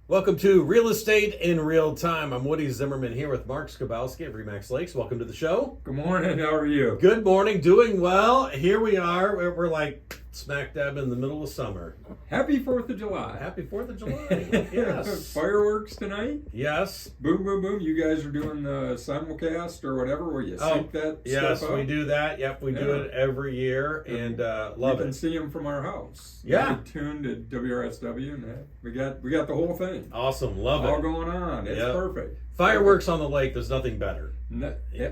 Welcome to Real Estate in Real Time. I'm Woody Zimmerman here with Mark Skibowski of Remax Lakes. Welcome to the show. Good morning. How are you? Good morning. Doing well. Here we are. We're like smack dab in the middle of summer. Happy 4th of July. Happy 4th of July. Yes. Fireworks tonight. Yes. Boom, boom, boom. You guys are doing the simulcast or whatever where you sync that yes, stuff up. we do that. Yep, we do it every year and love You it. can see them from our house. Yeah. We're tuned to WRSW and we got the whole thing. Awesome. Love All it. going on. It's perfect. Fireworks on the lake. There's nothing better.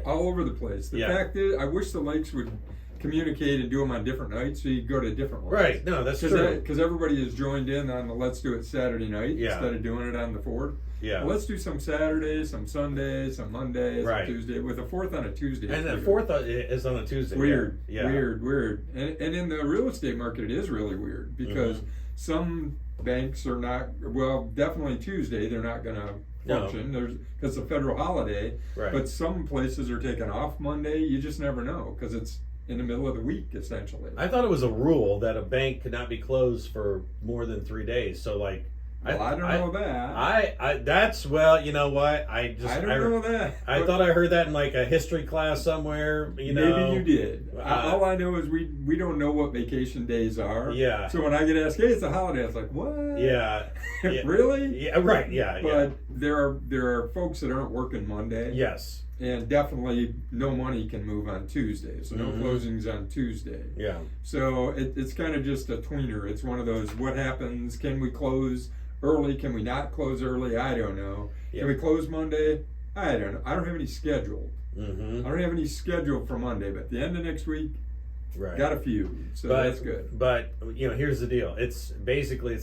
All over the place. The fact is, I wish the lakes would communicate and do them on different nights so you go to different ones. Right. No, that's true. Because everybody is joined in on the Let's Do It Saturday night instead of doing it on the 4th. Yeah. Well, let's do some Saturdays, some Sundays, some Mondays, some Tuesday. With the 4th on a Tuesday. And the 4th is on a Tuesday. Weird. Yeah. Weird. And in the real estate market, it is really weird because some banks are not, well, definitely Tuesday, they're not going to function. Because it's a federal holiday. Right. But some places are taking off Monday. You just never know because it's in the middle of the week, essentially. I thought it was a rule that a bank could not be closed for more than 3 days. So, like, well, I don't know that. That's, well, you know what? I don't know that. I thought I heard that in like a history class somewhere. You know, maybe you did. All I know is we don't know what vacation days are. Yeah. So when I get asked, hey, it's a holiday, I was like, what? Yeah. Really? Yeah. Right. Yeah. But there are folks that aren't working Monday. Yes. And definitely no money can move on Tuesday. So no closings on Tuesday. Yeah. So it's kind of just a tweener. It's one of those, what happens? Can we close early? Can we not close early? I don't know. Yeah. Can we close Monday? I don't know. I don't have any scheduled. I don't have any scheduled for Monday, but the end of next week, got a few. So that's good. But, you know, here's the deal. It's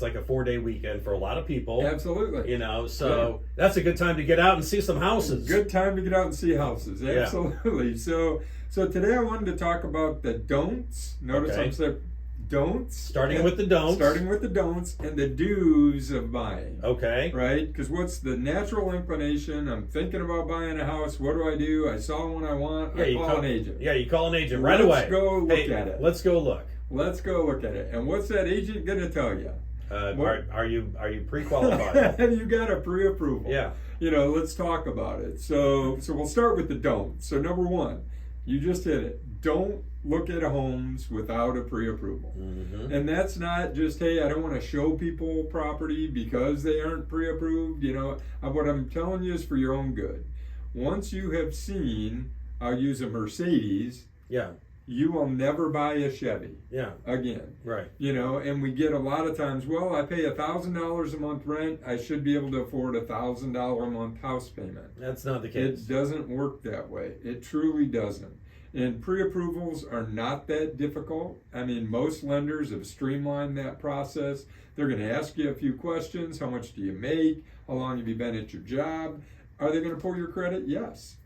like a 4-day weekend for a lot of people. Absolutely. You know, so that's a good time to get out and see some houses. Good time to get out and see houses. Absolutely. Yeah. So today I wanted to talk about the don'ts. Notice I'm saying don'ts. Starting with the don'ts. Starting with the don'ts and the do's of buying. Okay. Right? Because what's the natural inclination? I'm thinking about buying a house. What do? I saw one I want. I call an agent. Yeah, you call an agent right away. Let's go look at it. Let's go look. Let's go look at it. And what's that agent going to tell you? Are you pre-qualified? Have you got a pre-approval? Yeah. You know, let's talk about it. So we'll start with the don't. So number one, you just hit it. Don't look at homes without a pre-approval. And that's not just, hey, I don't want to show people property because they aren't pre-approved. You know, what I'm telling you is for your own good. Once you have seen, I'll use a Mercedes. Yeah. You will never buy a Chevy. Yeah. Again. Right. You know, and we get a lot of times, well, I pay $1,000 a month rent. I should be able to afford $1,000 a month house payment. That's not the case. It doesn't work that way. It truly doesn't. And pre-approvals are not that difficult. I mean, most lenders have streamlined that process. They're going to ask you a few questions. How much do you make? How long have you been at your job? Are they going to pull your credit? Yes.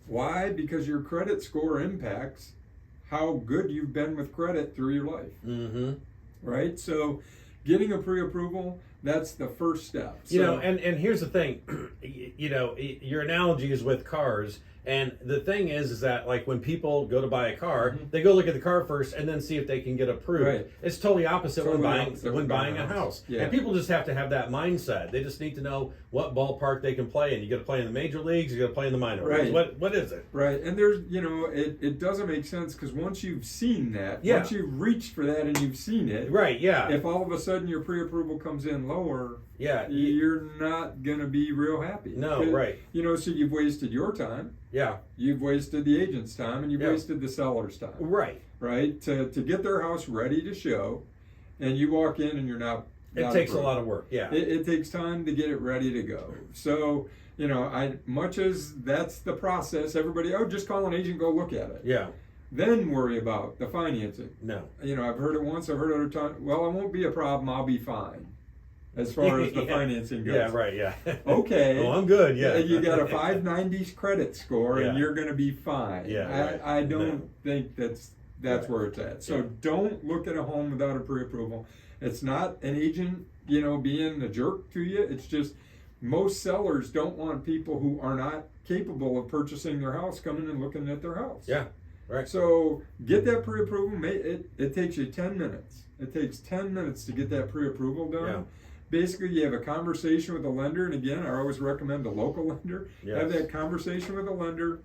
Why? Because your credit score impacts how good you've been with credit through your life. Right? So getting a pre-approval, that's the first step. You know, and here's the thing. You know, your analogy is with cars. And the thing is that, like, when people go to buy a car, they go look at the car first and then see if they can get approved. Right. It's totally opposite when buying a house. Yeah. And people just have to have that mindset. They just need to know what ballpark they can play in. You got to play in the major leagues, you got to play in the minor leagues. What is it? Right. And there's, you know, it doesn't make sense because once you've seen that, once you've reached for that and you've seen it, if all of a sudden your pre-approval comes in lower, you're not going to be real happy. No, right. You know, so you've wasted your time. Yeah. You've wasted the agent's time and you've wasted the seller's time. Right. Right? To get their house ready to show, and you walk in and you're not It takes a lot of work, It takes time to get it ready to go. So, you know, much as that's the process, everybody, just call an agent, go look at it. Yeah. Then worry about the financing. No. You know, I've heard it once, I've heard it other times. Well, it won't be a problem, I'll be fine. As far as the financing goes. Yeah, right, yeah. Okay. Oh, I'm good, yeah. You got a 590 credit score and you're going to be fine. Yeah, right. I don't think that's where it's at. So don't look at a home without a pre-approval. It's not an agent, you know, being a jerk to you. It's just most sellers don't want people who are not capable of purchasing their house coming and looking at their house. Yeah, right. So get that pre-approval. It takes you 10 minutes. It takes 10 minutes to get that pre-approval done. basically you have a conversation with the lender, and again, I always recommend a local lender. Yes. Have that conversation with the lender,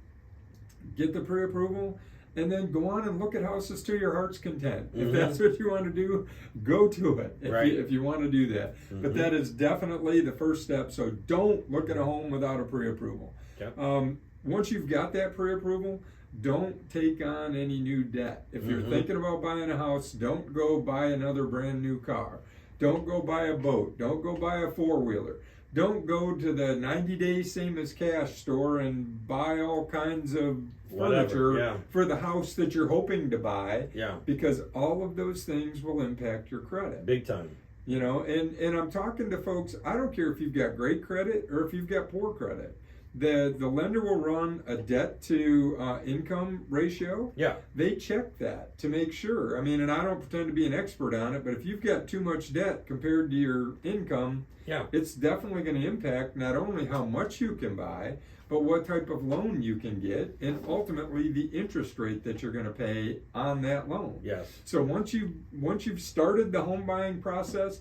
get the pre-approval, and then go on and look at houses to your heart's content. If that's what you want to do, go to it if you want to do that. But that is definitely the first step. So don't look at a home without a pre-approval. Okay. Once you've got that pre-approval, don't take on any new debt. If you're thinking about buying a house, don't go buy another brand new car. Don't go buy a boat. Don't go buy a four-wheeler. Don't go to the 90-day same as cash store and buy all kinds of furniture for the house that you're hoping to buy. Yeah. Because all of those things will impact your credit. Big time. You know, and I'm talking to folks, I don't care if you've got great credit or if you've got poor credit. The lender will run a debt to income ratio. Yeah. They check that to make sure. I mean, and I don't pretend to be an expert on it, but if you've got too much debt compared to your income, it's definitely going to impact not only how much you can buy, but what type of loan you can get, and ultimately the interest rate that you're going to pay on that loan. Yes. So once you've started the home buying process,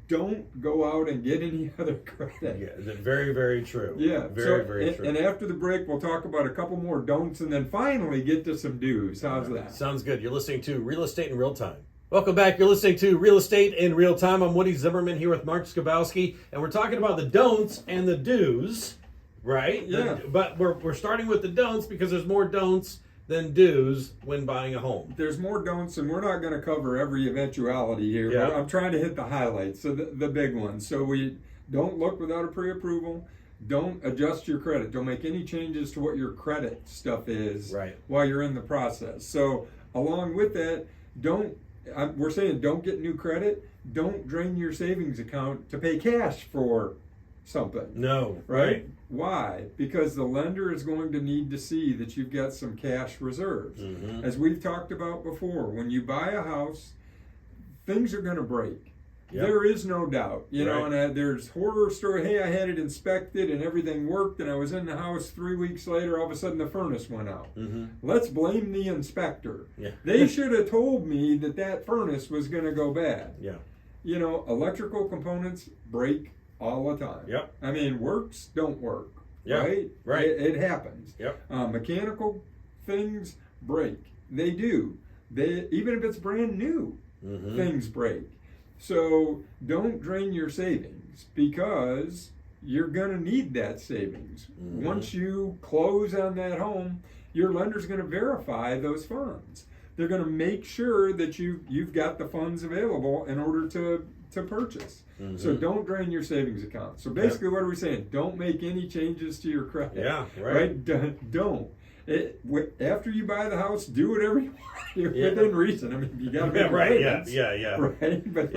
don't go out and get any other credit. Yeah, very, very true. Yeah, very true. And after the break, we'll talk about a couple more don'ts, and then finally get to some do's. How's that? Sounds good. You're listening to Real Estate in Real Time. Welcome back. You're listening to Real Estate in Real Time. I'm Woody Zimmerman here with Mark Skibowski, and we're talking about the don'ts and the do's, right? Yeah. But we're starting with the don'ts because there's more don'ts than do's when buying a home. There's more don'ts, and we're not going to cover every eventuality here. Yeah. But I'm trying to hit the highlights, so the big ones. So we don't look without a pre-approval. Don't adjust your credit. Don't make any changes to what your credit stuff is while you're in the process. So along with that, we're saying don't get new credit. Don't drain your savings account to pay cash for something. No. Right? Why? Because the lender is going to need to see that you've got some cash reserves. As we've talked about before, when you buy a house, things are going to break. There is no doubt. You know, and there's horror story. Hey, I had it inspected and everything worked, and I was in the house 3 weeks later, all of a sudden the furnace went out. Let's blame the inspector. They should have told me that furnace was going to go bad. You know, electrical components break all the time. I mean, works don't work. Right? It happens. Mechanical things break. They do. Even if it's brand new, things break. So don't drain your savings, because you're going to need that savings. Once you close on that home, your lender's going to verify those funds. They're going to make sure that you've got the funds available in order to purchase. So don't drain your savings account. So basically, what are we saying? Don't make any changes to your credit. Right? Don't. After you buy the house, do whatever you want within reason. I mean, you got to make payments. Right? But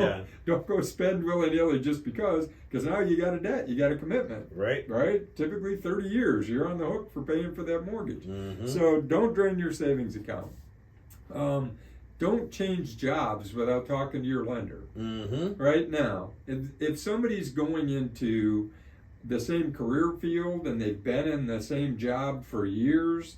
don't go spend willy-nilly just because now you got a debt, you got a commitment. Right? Typically 30 years, you're on the hook for paying for that mortgage. So don't drain your savings account. Don't change jobs without talking to your lender. Right now, if somebody's going into the same career field and they've been in the same job for years,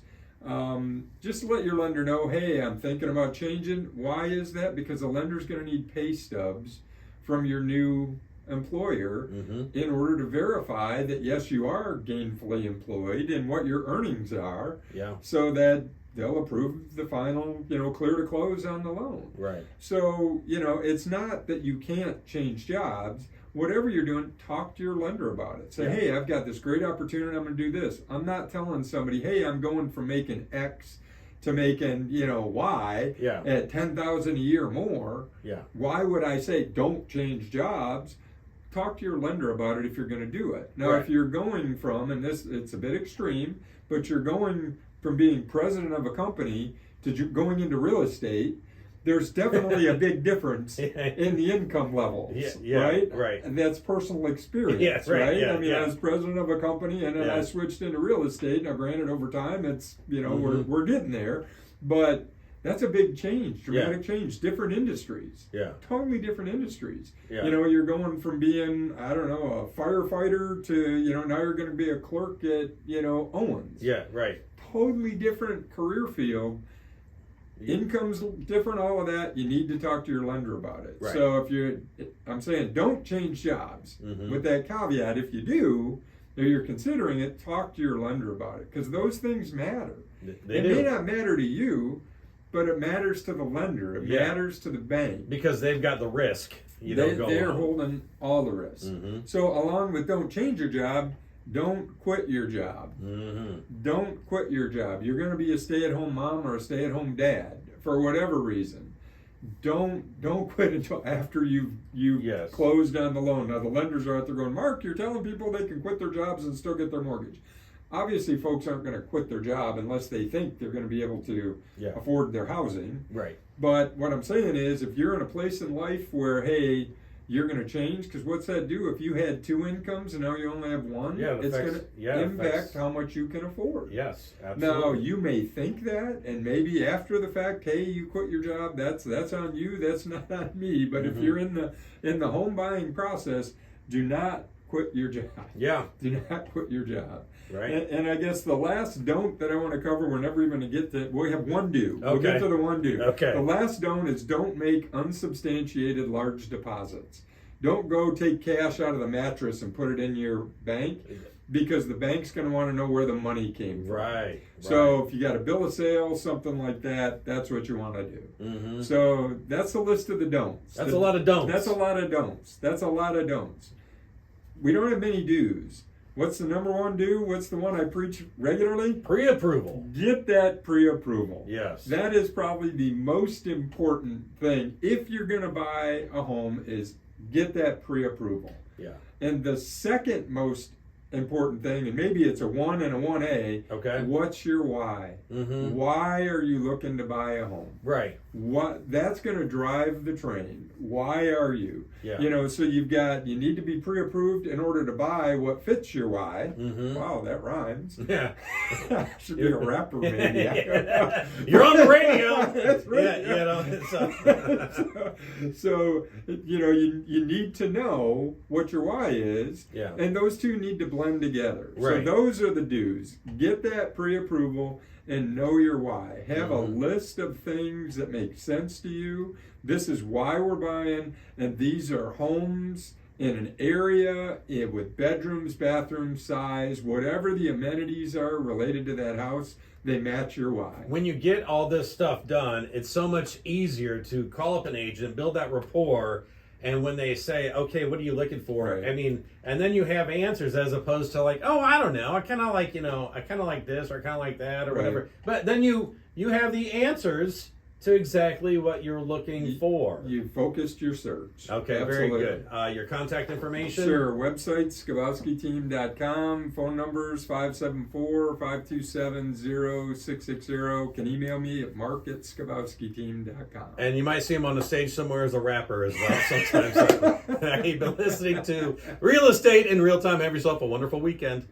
just let your lender know, hey, I'm thinking about changing. Why is that? Because the lender's going to need pay stubs from your new employer in order to verify that, yes, you are gainfully employed and what your earnings are, so that they'll approve the final, clear to close on the loan. So, it's not that you can't change jobs. Whatever you're doing, talk to your lender about it. Say, hey, I've got this great opportunity, I'm going to do this. I'm not telling somebody, hey, I'm going from making X to making, Y at $10,000 a year more. Why would I say don't change jobs? Talk to your lender about it if you're going to do it. Now, if you're going from, and it's a bit extreme, but you're going from being president of a company to going into real estate, there's definitely a big difference in the income levels, right? And that's personal experience, right? I mean, I was president of a company, and then I switched into real estate. Now, granted, over time, it's we're getting there, but that's a big change, dramatic change. Different industries, totally different industries. You're going from being, I don't know, a firefighter to now you're going to be a clerk at Owens. Totally different career field. Income's different, all of that. You need to talk to your lender about it. Right. So I'm saying don't change jobs. Mm-hmm. With that caveat, if you do, or you're considering it, talk to your lender about it, because those things matter. They It do. may not matter to you, but it matters to the lender. It Yeah. matters to the bank. Because they've got the risk. They're holding all the risk. Mm-hmm. So along with don't change your job, don't quit your job. Mm-hmm. Don't quit your job. You're going to be a stay-at-home mom or a stay-at-home dad for whatever reason. Don't quit until after you've Yes. closed on the loan. Now the lenders are out there going, Mark, you're telling people they can quit their jobs and still get their mortgage. Obviously, folks aren't going to quit their job unless they think they're going to be able to Yeah. afford their housing. Right. But what I'm saying is, if you're in a place in life where, hey, you're going to change, because what's that do? If you had two incomes and now you only have one, Yeah, it it's affects- going to yeah, it impact affects- how much you can afford. Yes, Now, absolutely. you may think that, and maybe after the fact, hey, you quit your job, that's on you, that's not on me. But if Mhm. you're in the home buying process, do not quit your job. Yeah. Do not quit your job. Right. And I guess the last don't that I want to cover, we're never even going to get to, we have one do. We'll get Okay. to the one do. Okay. The last don't is don't make unsubstantiated large deposits. Don't go take cash out of the mattress and put it in your bank, because the bank's going to want to know where the money came from. Right. So if you got a bill of sale, something like that, that's what you want to do. Mm-hmm. So that's the list of the don'ts. That's a lot of don'ts. That's a lot of don'ts. That's a lot of don'ts. We don't have many do's. What's the number one do? What's the one I preach regularly? Pre-approval. Get that pre-approval. Yes. That is probably the most important thing if you're going to buy a home, is get that pre-approval. Yeah. And the second most important thing, and maybe it's a 1 and a 1A, Okay. what's your why? Mm-hmm. Why are you looking to buy a home? Right. What that's going to drive the train. Why are you? Yeah. You know, so you need to be pre-approved in order to buy what fits your why. Mm-hmm. Wow, that rhymes. Yeah. Should be a rapper, maybe. Yeah. You're on the radio. That's right. Yeah, you know. So you need to know what your why is, Yeah. and those two need to blend together. Right. So those are the do's. Get that pre-approval and know your why. Have a Mhm. list of things that make sense to you. This is why we're buying, and these are homes in an area with bedrooms, bathrooms, size, whatever the amenities are related to that house, they match your why. When you get all this stuff done, it's so much easier to call up an agent, build that rapport, and when they say, okay, what are you looking for? Right. I mean, and then you have answers as opposed to like, oh, I don't know. I kind of like, I kind of like this or kind of like that or Right. whatever. But then you have the answers to exactly what you're looking for. You focused your search. Okay, Absolutely. very good. Your contact information? Sure. Website, skibowskiteam.com. Phone numbers, 574-527-0660. Can email me at mark@skibowskiteam.com. And you might see him on the stage somewhere as a rapper as well sometimes. You've been listening to Real Estate in Real Time. Have yourself a wonderful weekend.